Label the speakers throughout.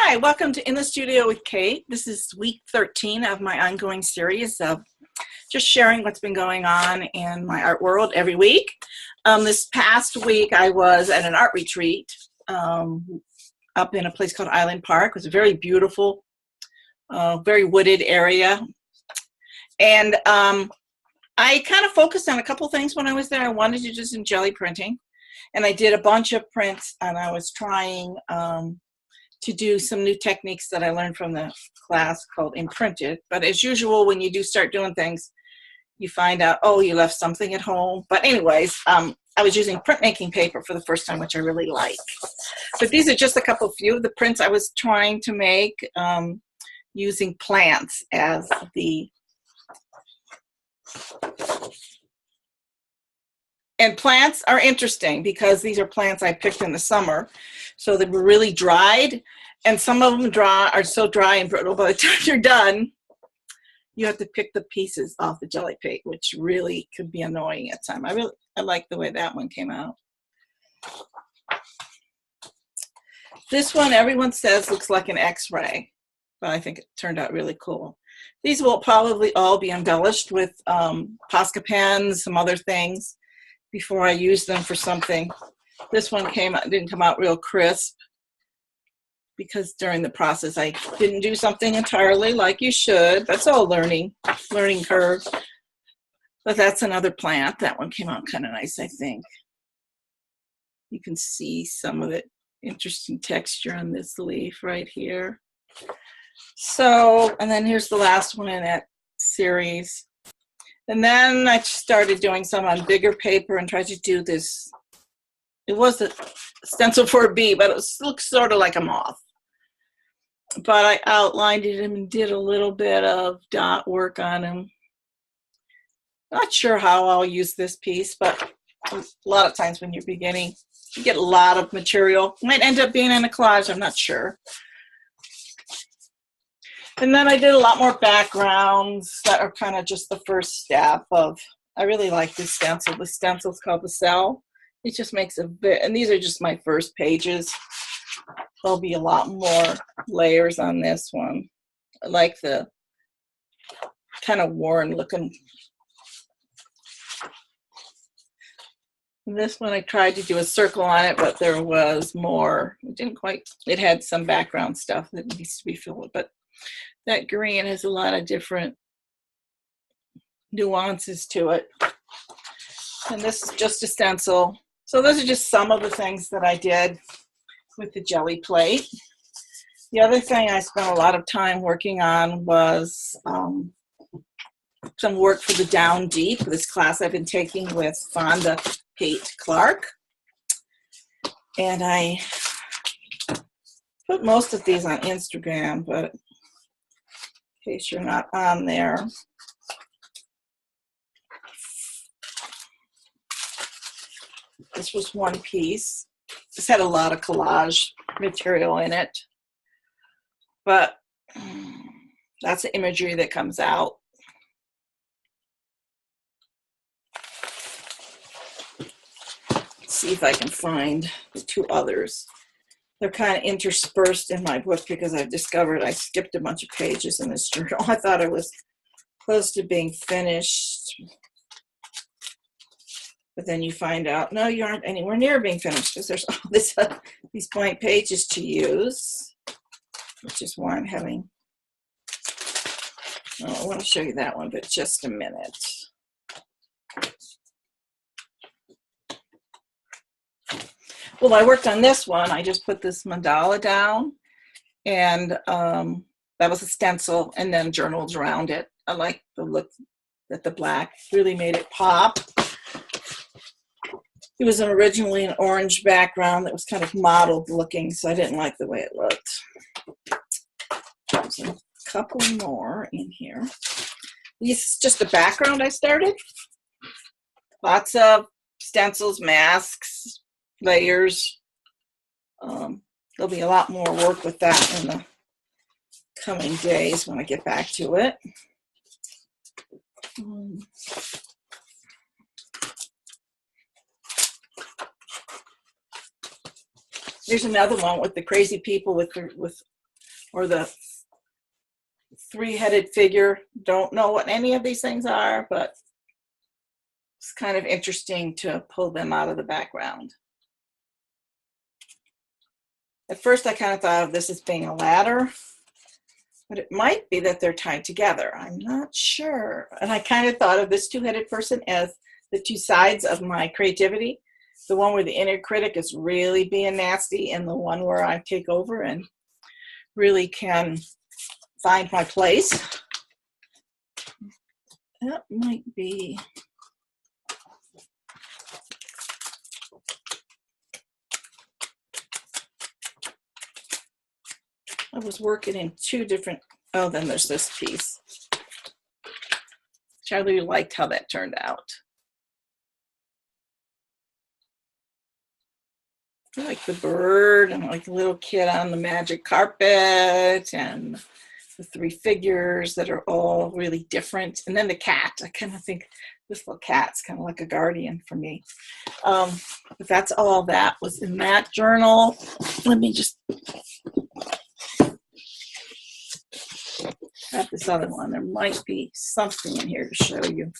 Speaker 1: Hi, welcome to In the Studio with Kate. This is week 13 of my ongoing series of just sharing what's been going on in my art world every week. This past week I was at an art retreat up in a place called Island Park. It was a very beautiful, very wooded area. And I kind of focused on a couple things when I was there. I wanted to do some jelly printing. And I did a bunch of prints, and I was trying to do some new techniques that I learned from the class called Imprinted. But as usual, when you do start doing things, you find out, oh, you left something at home. But anyways, I was using printmaking paper for the first time, which I really like. But these are just a few of the prints I was trying to make using plants as the... And plants are interesting because these are plants I picked in the summer. So they were really dried, and some of them are so dry and brittle by the time you're done, you have to pick the pieces off the jelly plate, which really could be annoying at times. I like the way that one came out. This one, everyone says looks like an X-ray, but I think it turned out really cool. These will probably all be embellished with Posca pens, some other things, before I use them for something. This one didn't come out real crisp because during the process I didn't do something entirely like you should. That's all learning curve. But that's another plant. That one came out kind of nice, I think. You can see some of the interesting texture on this leaf right here. So, and then here's the last one in that series. And then I started doing some on bigger paper and tried to do this. It was a stencil for a bee, but it looks sort of like a moth. But I outlined it and did a little bit of dot work on him. Not sure how I'll use this piece, but a lot of times when you're beginning, you get a lot of material. It might end up being in a collage, I'm not sure. And then I did a lot more backgrounds that are kind of just the first step of, I really like this stencil. The stencil's called The Cell. It just makes a bit, and these are just my first pages. There'll be a lot more layers on this one. I like the kind of worn looking. And this one I tried to do a circle on it, but there was more. It didn't quite, it had some background stuff that needs to be filled, but that green has a lot of different nuances to it. And this is just a stencil. So those are just some of the things that I did with the jelly plate. The other thing I spent a lot of time working on was some work for the Down Deep, this class I've been taking with Fonda Haight Clark. And I put most of these on Instagram, but in case you're not on there. This was one piece. This had a lot of collage material in it, but that's the imagery that comes out. Let's see if I can find the two others. They're kind of interspersed in my book because I've discovered I skipped a bunch of pages in this journal. I thought I was close to being finished. But then you find out, no, you aren't anywhere near being finished because there's all these blank pages to use, which is why I'm having, oh, I want to show you that one, but just a minute. Well, I worked on this one. I just put this mandala down, and that was a stencil, and then journals around it. I like the look that the black really made it pop. It was originally an orange background that was kind of mottled looking, so I didn't like the way it looked. There's a couple more in here. This is just the background I started. Lots of stencils, masks, layers. There'll be a lot more work with that in the coming days when I get back to it. There's another one with the crazy people with or the three-headed figure. Don't know what any of these things are, but it's kind of interesting to pull them out of the background. At first, I kind of thought of this as being a ladder, but it might be that they're tied together. I'm not sure. And I kind of thought of this two-headed person as the two sides of my creativity. The one where the inner critic is really being nasty, and the one where I take over and really can find my place. That might be. I was working in two different, oh, then there's this piece. Which I really liked how that turned out. I like the bird and like the little kid on the magic carpet and the three figures that are all really different. And then the cat, I kind of think this little cat's kind of like a guardian for me. But that's all that was in that journal. Let me just grab this other one. There might be something in here to show you.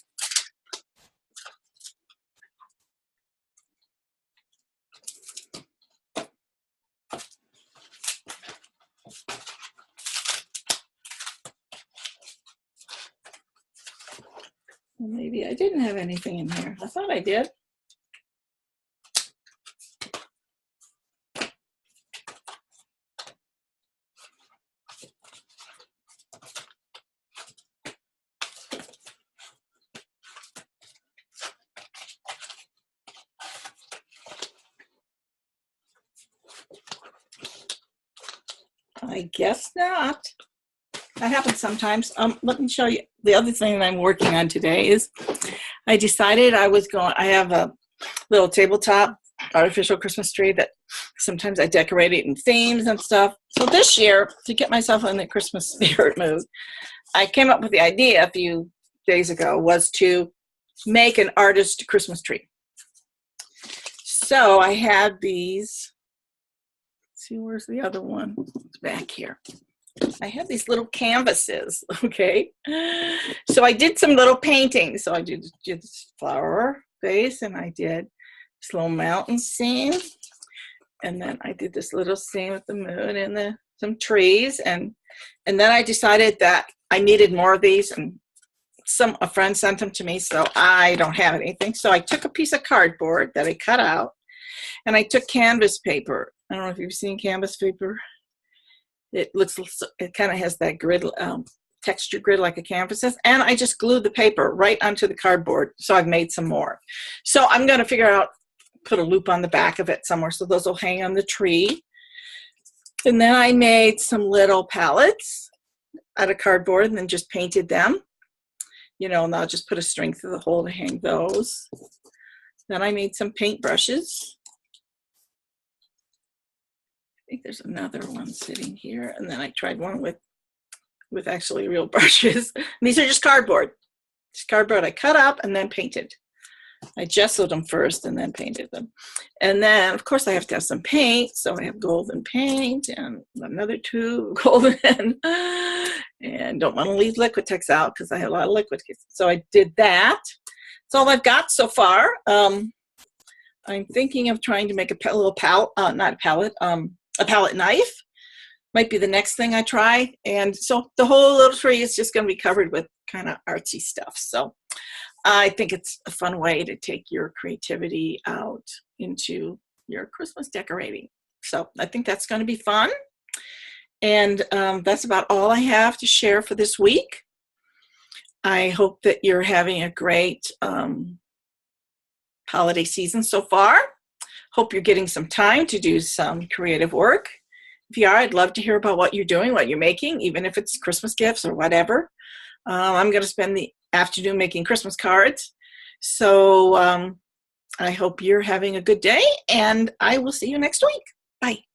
Speaker 1: Well, maybe I didn't have anything in here. I thought I did. I guess not. That happens sometimes. Let me show you. The other thing that I'm working on today is I decided I have a little tabletop artificial Christmas tree that sometimes I decorate it in themes and stuff. So this year, to get myself in the Christmas spirit mood, I came up with the idea a few days ago was to make an artist Christmas tree. So I had these. Let's see, where's the other one? It's back here. I have these little canvases, okay? So I did some little paintings. So I did this flower face, and I did this little mountain scene. And then I did this little scene with the moon and some trees. And then I decided that I needed more of these, and a friend sent them to me, so I don't have anything. So I took a piece of cardboard that I cut out, and I took canvas paper. I don't know if you've seen canvas paper. It kind of has that grid, texture grid like a canvas has. And I just glued the paper right onto the cardboard. So I've made some more. So I'm going to figure out, put a loop on the back of it somewhere. So those will hang on the tree. And then I made some little palettes out of cardboard and then just painted them. And I'll just put a string through the hole to hang those. Then I made some paint brushes. I think there's another one sitting here, and then I tried one with actually real brushes. And these are just cardboard. Just cardboard I cut up and then painted. I gessoed them first and then painted them. And then, of course, I have to have some paint, so I have golden paint and another tube of golden. And don't want to leave Liquitex out because I have a lot of liquid. So I did that. That's all I've got so far. I'm thinking of trying to make a little palette, not a palette, a palette knife might be the next thing I try. And so the whole little tree is just going to be covered with kind of artsy stuff. So I think it's a fun way to take your creativity out into your Christmas decorating. So I think that's going to be fun. And that's about all I have to share for this week. I hope that you're having a great holiday season so far. Hope you're getting some time to do some creative work. If you are, I'd love to hear about what you're doing, what you're making, even if it's Christmas gifts or whatever. I'm going to spend the afternoon making Christmas cards. So I hope you're having a good day, and I will see you next week. Bye.